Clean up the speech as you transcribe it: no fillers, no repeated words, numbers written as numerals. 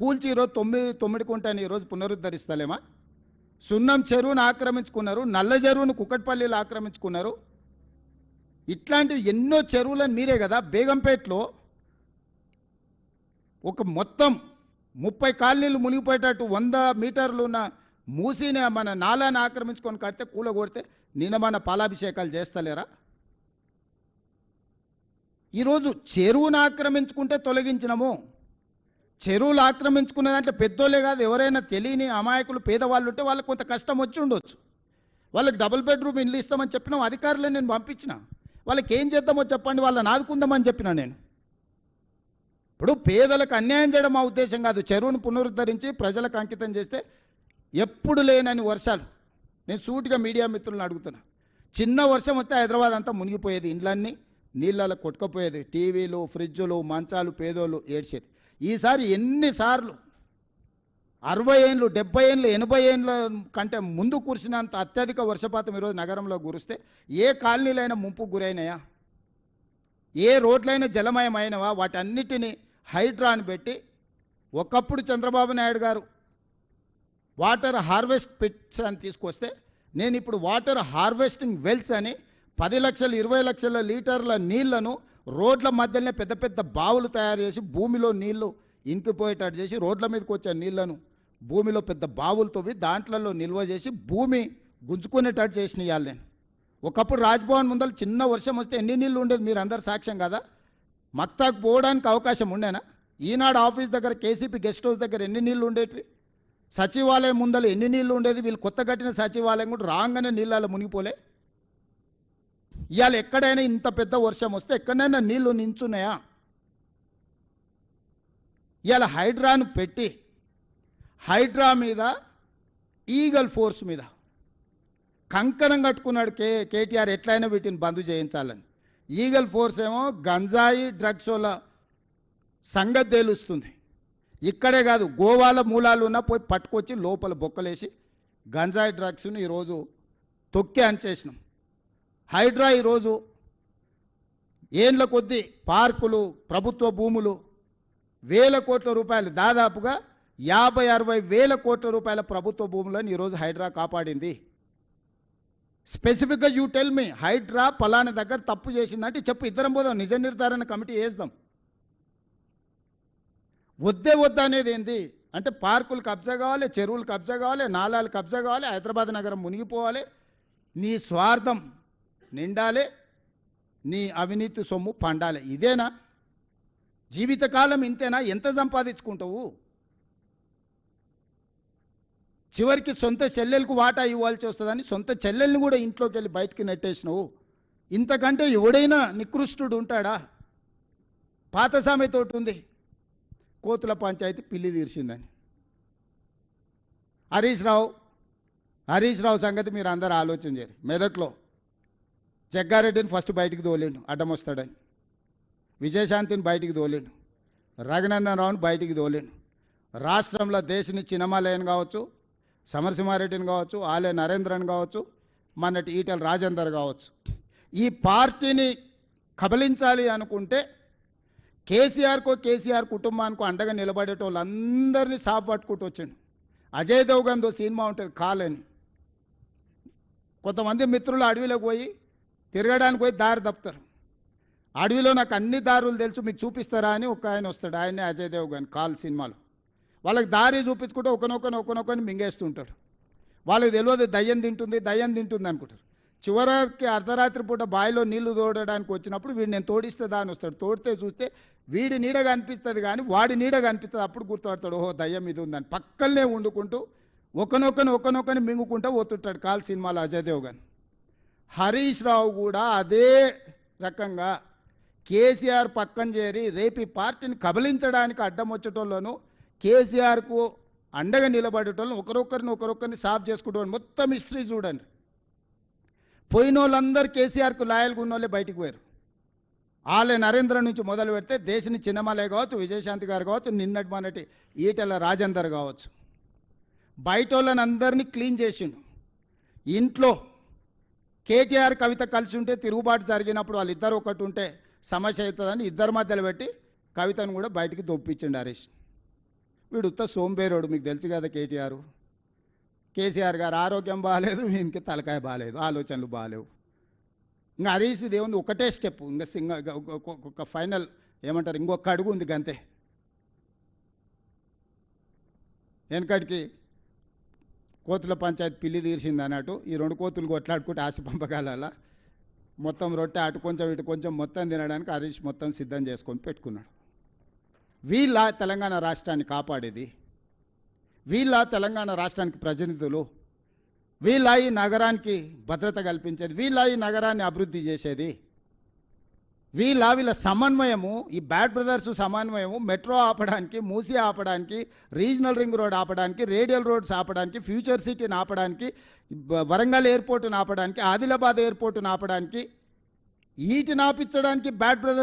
కూల్చి ఈరోజు తొమ్మిది కుంటని ఈరోజు పునరుద్ధరిస్తలేమా? సున్నం చెరువును ఆక్రమించుకున్నారు, నల్ల చెరువును కుక్కట్పల్లిలో ఆక్రమించుకున్నారు. ఇట్లాంటివి ఎన్నో చెరువులను మీరే కదా బేగంపేటలో ఒక మొత్తం 30 కాలనీలు మునిగిపోయేటట్టు 100 మీటర్లు ఉన్న మూసిని మన నాలాన్ని ఆక్రమించుకొని కడితే కూలగొడితే నిన్న మన పాలాభిషేకాలు చేస్తలేరా? ఈరోజు చెరువును ఆక్రమించుకుంటే తొలగించినము. చెరువులు ఆక్రమించుకున్న దాంట్లో పెద్దోళ్ళే కాదు, ఎవరైనా తెలియని అమాయకులు పేదవాళ్ళు ఉంటే వాళ్ళకి కొంత కష్టం వచ్చి ఉండొచ్చు. వాళ్ళకి డబుల్ బెడ్రూమ్ ఇల్లు ఇస్తామని చెప్పినాం, అధికారులను నేను పంపించిన. వాళ్ళకి ఏం చేద్దామో చెప్పండి, వాళ్ళని ఆదుకుందామని చెప్పిన నేను. ఇప్పుడు పేదలకు అన్యాయం చేయడం మా ఉద్దేశం కాదు. చెరువును పునరుద్ధరించి ప్రజలకు అంకితం చేస్తే ఎప్పుడు లేనని వర్షాలు. నేను సూటిగా మీడియా మిత్రులను అడుగుతున్నా. చిన్న వర్షం వస్తే హైదరాబాద్ అంతా మునిగిపోయేది, ఇండ్లన్నీ నీళ్ళలో కొట్టుకుపోయేది, టీవీలు ఫ్రిడ్జులు మంచాలు పేదోళ్ళు ఏడ్చేది. ఈసారి ఎన్నిసార్లు 60 ఏళ్ళు 70 ఏళ్ళు 80 ఏళ్ళ కంటే ముందు కురిసినంత అత్యధిక వర్షపాతం ఈరోజు నగరంలో కురిస్తే ఏ కాలనీలైనా ముంపుకు గురైనాయా? ఏ రోడ్లైనా జలమయమైనవా? వాటన్నిటినీ హైడ్రాని పెట్టి ఒకప్పుడు చంద్రబాబు నాయుడు గారు వాటర్ హార్వెస్ట్ పిట్స్ అని తీసుకొస్తే నేను ఇప్పుడు వాటర్ హార్వెస్టింగ్ వెల్స్ అని 10 లక్షలు 20 లక్షల లీటర్ల నీళ్లను రోడ్ల మధ్యలోనే పెద్ద పెద్ద బావులు తయారు చేసి భూమిలో నీళ్లు ఇంకిపోయేటట్టు చేసి రోడ్ల మీదకి వచ్చే నీళ్లను భూమిలో పెద్ద బావులు తవ్వి దాంట్లలో నిల్వ చేసి భూమి గుంజుకునేటట్టు చేసిన ఇవాళ నేను. ఒకప్పుడు రాజ్భవన్ ముందర చిన్న వర్షం వస్తే ఎన్ని నీళ్ళు ఉండేది మీరు అందరు సాక్ష్యం కదా? మక్తాకు పోవడానికి అవకాశం ఉండేనా? ఈనాడు ఆఫీస్ దగ్గర కేసీపీ గెస్ట్ హౌస్ దగ్గర ఎన్ని నీళ్లు ఉండేటివి? సచివాలయం ముందర ఎన్ని నీళ్లు ఉండేది? వీళ్ళు కొత్త కట్టిన సచివాలయం కూడా రాగానే నీళ్ళలో మునిగిపోలే. ఇవాళ ఎక్కడైనా ఇంత పెద్ద వర్షం వస్తే ఎక్కడైనా నీళ్లు నించున్నాయా? ఇవాళ హైడ్రాను పెట్టి హైడ్రా మీద ఈగల్ ఫోర్స్ మీద కంకణం కట్టుకున్నాడు కేటీఆర్, ఎట్లయినా వీటిని బంద్ చేయించాలని. ఈగల్ ఫోర్స్ ఏమో గంజాయి డ్రగ్స్ వల్ల సంగతి తేలుస్తుంది. ఇక్కడే కాదు, గోవాల మూలాలు ఉన్న పోయి పట్టుకొచ్చి లోపల బొక్కలేసి గంజాయి డ్రగ్స్ను ఈరోజు తొక్కి అనిచేసినాం. హైడ్రా ఈరోజు ఏండ్ల కొద్దీ పార్కులు ప్రభుత్వ భూములు వేల కోట్ల రూపాయలు, దాదాపుగా 50-60 వేల కోట్ల రూపాయల ప్రభుత్వ భూములను ఈరోజు హైడ్రా కాపాడింది. స్పెసిఫిక్గా యూ టెల్ మీ, హైడ్రా పలానా దగ్గర తప్పు చేసిందంటే చెప్పు, ఇద్దరం పోదాం, నిజ నిర్ధారణ కమిటీ వేద్దాం. వద్దే వద్ద అనేది ఏంది అంటే పార్కులు కబ్జా కావాలి, చెరువులు కబ్జా కావాలి, నాలాలు కబ్జా కావాలి, హైదరాబాద్ నగరం మునిగిపోవాలి, నీ స్వార్థం నిండాలి, నీ అవినీతి సొమ్ము పండాలి. ఇదేనా జీవితకాలం? ఇంతేనా? ఎంత సంపాదించుకుంటావు? చివరికి సొంత చెల్లెలకు వాటా ఇవ్వాల్సి వస్తుందని సొంత చెల్లెల్ని కూడా ఇంట్లోకి వెళ్ళి బయటికి నెట్టేసినావు. ఇంతకంటే ఎవడైనా నికృష్టుడు ఉంటాడా? పాత సామెతోటి ఉంది, కోతుల పంచాయతీ పిల్లి తీర్చిందని. హరీష్ రావు సంగతి మీరు అందరూ ఆలోచన చేయరు. మెదక్లో జగ్గారెడ్డిని ఫస్ట్ బయటికి తోలేండు అడ్డం వస్తాడని, విజయశాంతిని బయటికి తోలేండు, రఘునందన్ రావుని బయటికి తోలేండు. రాష్ట్రంలో దేశని చిన్నమాలయని కావచ్చు, సమరసింహారెడ్డిని కావచ్చు, ఆలయ నరేంద్రని కావచ్చు, మొన్నటి ఈటెల రాజేందర్ కావచ్చు, ఈ పార్టీని కబలించాలి అనుకుంటే కేసీఆర్ కుటుంబానికి అండగా నిలబడేటోళ్ళందరినీ సాపు పట్టుకుంటూ వచ్చాడు. అజయ్ దేవగన్తో సినిమా ఉంటుంది కాలని, కొంతమంది మిత్రులు అడవిలోకి పోయి తిరగడానికి పోయి దారి తప్పుతారు. అడవిలో నాకు అన్ని దారులు తెలుసు మీకు చూపిస్తారా అని ఒక ఆయన వస్తాడు, ఆయనే అజయ్ దేవగన్ కాల్ సినిమాలో. వాళ్ళకి దారి చూపించుకుంటే ఒకనొకని మింగేస్తుంటారు. వాళ్ళకి తెలియదు దయ్యం తింటుంది అనుకుంటారు. చివరికి అర్ధరాత్రి పూట బావిలో నీళ్లు తోడడానికి వచ్చినప్పుడు వీడు నేను తోడిస్తే దాని వస్తాడు. తోడితే చూస్తే వీడి నీడ కనిపిస్తుంది కానీ వాడి నీడ కనిపిస్తుంది. అప్పుడు గుర్తుపడతాడు, ఓహో దయ్యం ఇది ఉందని. పక్కనే వండుకుంటూ ఒకనొకని మింగుకుంటూ పోతుంటాడు కాల్ సినిమాలో అజయ్ దేవగన్. హరీష్ రావు కూడా అదే రకంగా కేసీఆర్ పక్కన చేరి రేపు ఈ పార్టీని కబలించడానికి అడ్డం వచ్చేటోళ్ళను, కేసీఆర్కు అండగా నిలబడేటోళ్ళను ఒకరొకరిని సాఫ్ చేసుకుంటాను. మొత్తం హిస్టరీ చూడండి. పోయిన వాళ్ళందరూ కేసీఆర్కు లాయల్గా ఉన్న వాళ్ళే బయటికి పోయారు. ఆలయ నరేంద్ర నుంచి మొదలు పెడితే దేశని చిన్నమలయ్య కావచ్చు, విజయశాంతి గారు కావచ్చు, నిన్నటి మొన్నటి ఈటెల రాజేందర్ కావచ్చు, బయట వాళ్ళని అందరినీ క్లీన్ చేసిండు. ఇంట్లో కేటీఆర్ కవిత కలిసి ఉంటే తిరుగుబాటు జరిగినప్పుడు వాళ్ళిద్దరు ఒకటి ఉంటే సమస్య అవుతుందని ఇద్దరి మధ్యలో పెట్టి కవితను కూడా బయటికి దొప్పించిండు హరీష్. వీడు ఉత్త సోంబేరోడు, మీకు తెలుసు కదా కేటీఆర్. కేసీఆర్ గారు ఆరోగ్యం బాగాలేదు, వీనికి తలకాయ బాగాలేదు, ఆలోచనలు బాగాలేవు. ఇంకా హరీష్ దేవుంది ఒకటే స్టెప్, ఇంకా ఒక ఫైనల్ ఏమంటారు, ఇంకొక అడుగు ఉంది గంతే. వెనకటికి కోతుల పంచాయతీ పిల్లి తీర్చింది అన్నట్టు ఈ రెండు కోతులు కొట్లాడుకుంటే ఆశ పంపకాల మొత్తం రొట్టె అటు కొంచెం ఇటు కొంచెం మొత్తం తినడానికి హరీష్ మొత్తం సిద్ధం చేసుకొని పెట్టుకున్నాడు. వీళ్ళ తెలంగాణ రాష్ట్రాన్ని కాపాడేది, వీళ్ళ తెలంగాణ రాష్ట్రానికి ప్రతినిధులు, వీళ్ళ ఈ నగరానికి భద్రత కల్పించేది, వీళ్ళ ఈ నగరాన్ని అభివృద్ధి చేసేది, వీళ్ళ సమన్వయము, ఈ బ్యాడ్ బ్రదర్స్ సమన్వయము మెట్రో ఆపడానికి, మూసీ ఆపడానికి, రీజనల్ రింగ్ రోడ్ ఆపడానికి, రేడియల్ రోడ్స్ ఆపడానికి, ఫ్యూచర్ సిటీని ఆపడానికి, వరంగల్ ఎయిర్పోర్టును ఆపడానికి, ఆదిలాబాద్ ఎయిర్పోర్టును ఆపడానికి, వీటిని ఆపించడానికి బ్యాడ్ బ్రదర్స్